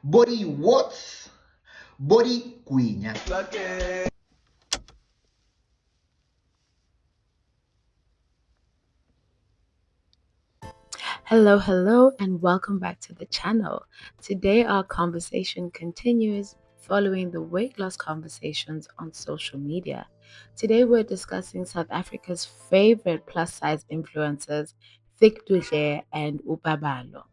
Body what? Body kwinya. Hello, and welcome back to the channel. Today, our conversation continues following the weight loss conversations on social media. Today, we're discussing South Africa's favorite plus size influencers, Dudle and Paballo.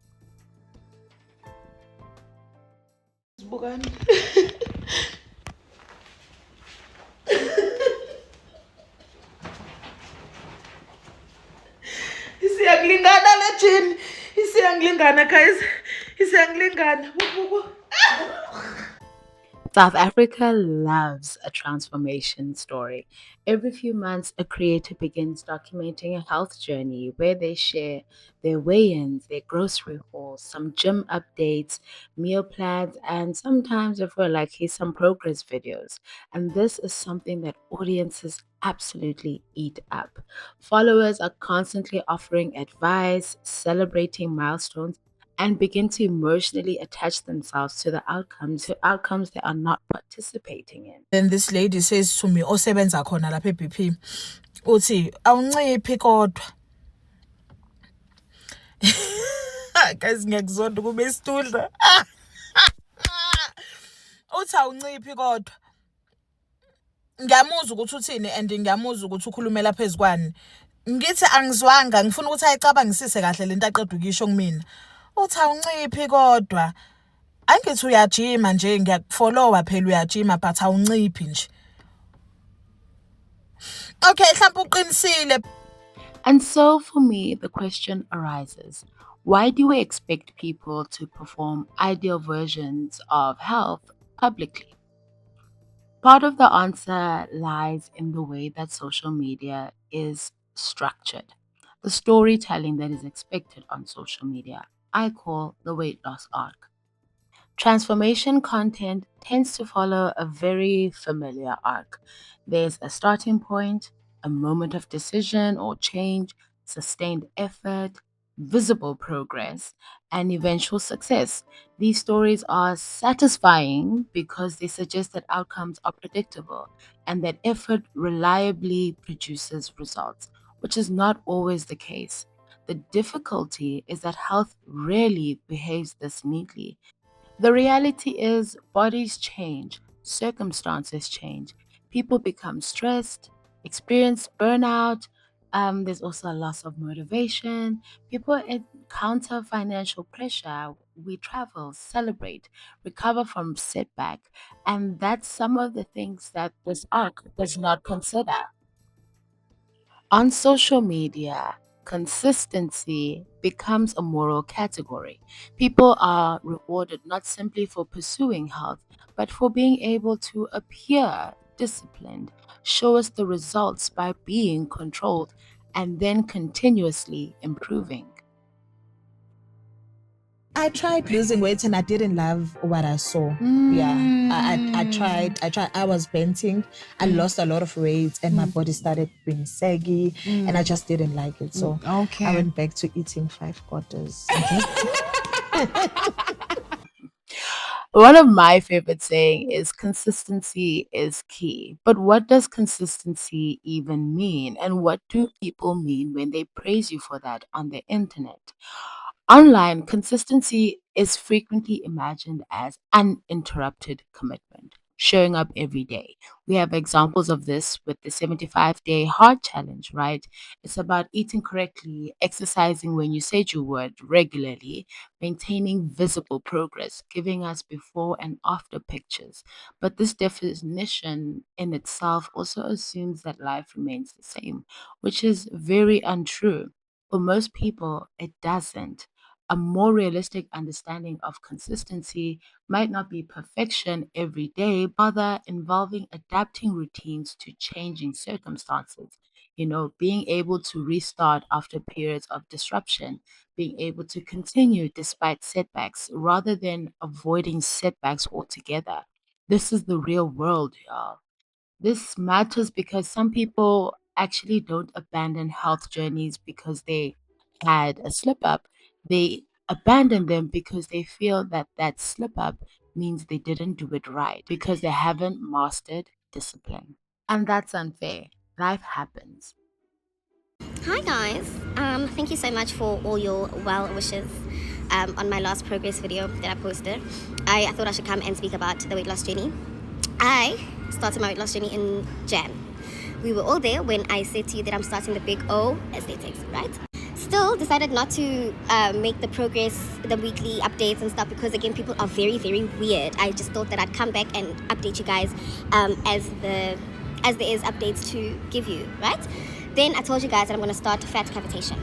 Isiyangilingana le gym. Isiyangilingana guys. Isiyangilingana. South Africa loves a transformation story. Every few months, a creator begins documenting a health journey where they share their weigh ins, their grocery hauls, some gym updates, meal plans, and sometimes, if we're lucky, some progress videos. And this is something that audiences absolutely eat up. Followers are constantly offering advice, celebrating milestones, and begin to emotionally attach themselves to the outcomes they are not participating in. Then this lady says to me, osebenza khona lapha eBP, uthi awunciphi kodwa. Guys ngiyakuzonda kube isitudla. Uthi awunciphi kodwa. Ngiyamuzwa ukuthi uthini and ngiyamuzwa ukuthi ukhulumela phezukwani. Ngithi angizwanga ngifuna ukuthi ayicabangisise kahle lento aqeda ukisho kumina. Uthi awunciphi kodwa. Angithi uyajima nje ngiyakufollowa phela uyajima but awunciphi nje. Okay, mhlawumbe uqinisile. And so for me, the question arises, why do we expect people to perform ideal versions of health publicly? Part of the answer lies in the way that social media is structured. The storytelling that is expected on social media, I call the weight loss arc. Transformation content tends to follow a very familiar arc. There's a starting point, a moment of decision or change, sustained effort, visible progress, and eventual success. These stories are satisfying because they suggest that outcomes are predictable and that effort reliably produces results, which is not always the case. The difficulty is that health rarely behaves this neatly. The reality is, bodies change, circumstances change, people become stressed, experience burnout. There's also a loss of motivation. People encounter financial pressure. We travel, celebrate, recover from setback. And that's some of the things that this arc does not consider. On social media, consistency becomes a moral category. People are rewarded not simply for pursuing health, but for being able to appear disciplined, show us the results by being controlled, and then continuously improving. I tried losing weight and I didn't love what I saw. Yeah, I tried. I was benting. I lost a lot of weight and my body started being saggy and I just didn't like it. So I went back to eating 5 quarters. One of my favorite saying is consistency is key. But what does consistency even mean? And what do people mean when they praise you for that on the internet? Online, consistency is frequently imagined as uninterrupted commitment, showing up every day. We have examples of this with the 75-day heart challenge, right? It's about eating correctly, exercising when you said you would regularly, maintaining visible progress, giving us before and after pictures. But this definition in itself also assumes that life remains the same, which is very untrue. For most people, it doesn't. A more realistic understanding of consistency might not be perfection every day, but rather involving adapting routines to changing circumstances. Being able to restart after periods of disruption, being able to continue despite setbacks rather than avoiding setbacks altogether. This is the real world, y'all. This matters because some people actually don't abandon health journeys because they had a slip up. They abandon them because they feel that that slip up means they didn't do it right because they haven't mastered discipline. And that's unfair. Life happens. Hi guys, thank you so much for all your well wishes on my last progress video that I posted. I thought I should come and speak about the weight loss journey. I started my weight loss journey in Jan. We were all there when I said to you that I'm starting the big O aesthetics, right? Still decided not to make the progress, the weekly updates and stuff because again people are very, very weird. I just thought that I'd come back and update you guys as there is updates to give you, right? Then I told you guys that I'm going to start fat cavitation.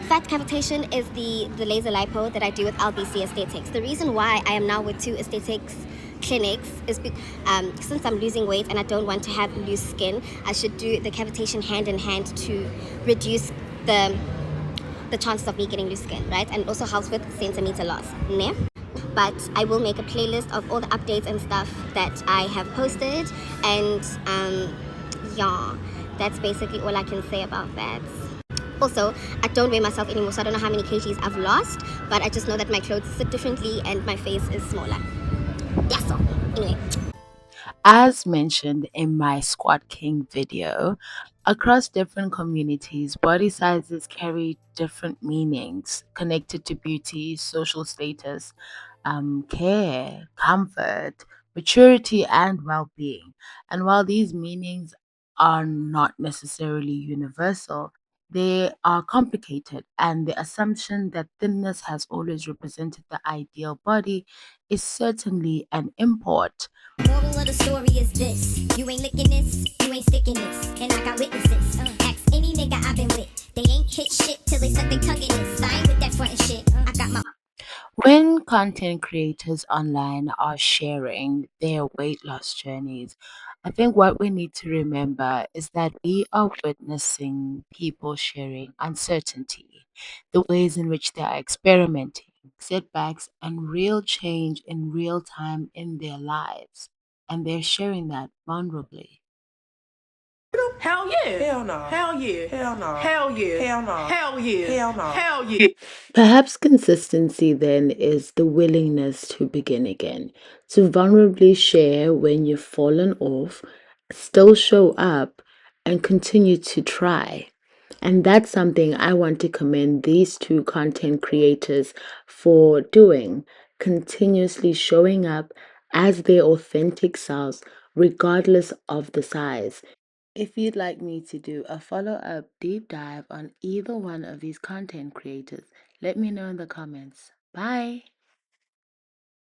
Fat cavitation is the laser lipo that I do with LBC Aesthetics. The reason why I am now with 2 aesthetics clinics is since I'm losing weight and I don't want to have loose skin, I should do the cavitation hand in hand to reduce the chances of me getting loose skin, right? And it also helps with centimeter loss. Ne? But I will make a playlist of all the updates and stuff that I have posted, and yeah, that's basically all I can say about that. Also, I don't weigh myself anymore, so I don't know how many kgs I've lost, but I just know that my clothes sit differently and my face is smaller. That's all. Anyway. As mentioned in my Squat King video, across different communities, body sizes carry different meanings connected to beauty, social status, care, comfort, maturity, and well being. And while these meanings are not necessarily universal, they are complicated, and the assumption that thinness has always represented the ideal body is certainly an import. Moral of the story is this: you ain't licking this, you ain't sticking this, and I got witnesses. Ask any nigga I've been with, they ain't hit shit till they suck their tongue in this. I ain't with that front and shit. I got my. When content creators online are sharing their weight loss journeys, I think what we need to remember is that we are witnessing people sharing uncertainty, the ways in which they are experimenting, setbacks, and real change in real time in their lives. And they're sharing that vulnerably. Hell yeah. Hell no. Hell yeah. Hell no. Hell yeah. Hell no. Hell yeah. Hell no. Hell yeah. Perhaps consistency then is the willingness to begin again, to vulnerably share when you've fallen off, still show up, and continue to try. And that's something I want to commend these 2 content creators for doing, continuously showing up as their authentic selves, regardless of the size. If you'd like me to do a follow-up deep dive on either one of these content creators, let me know in the comments. Bye!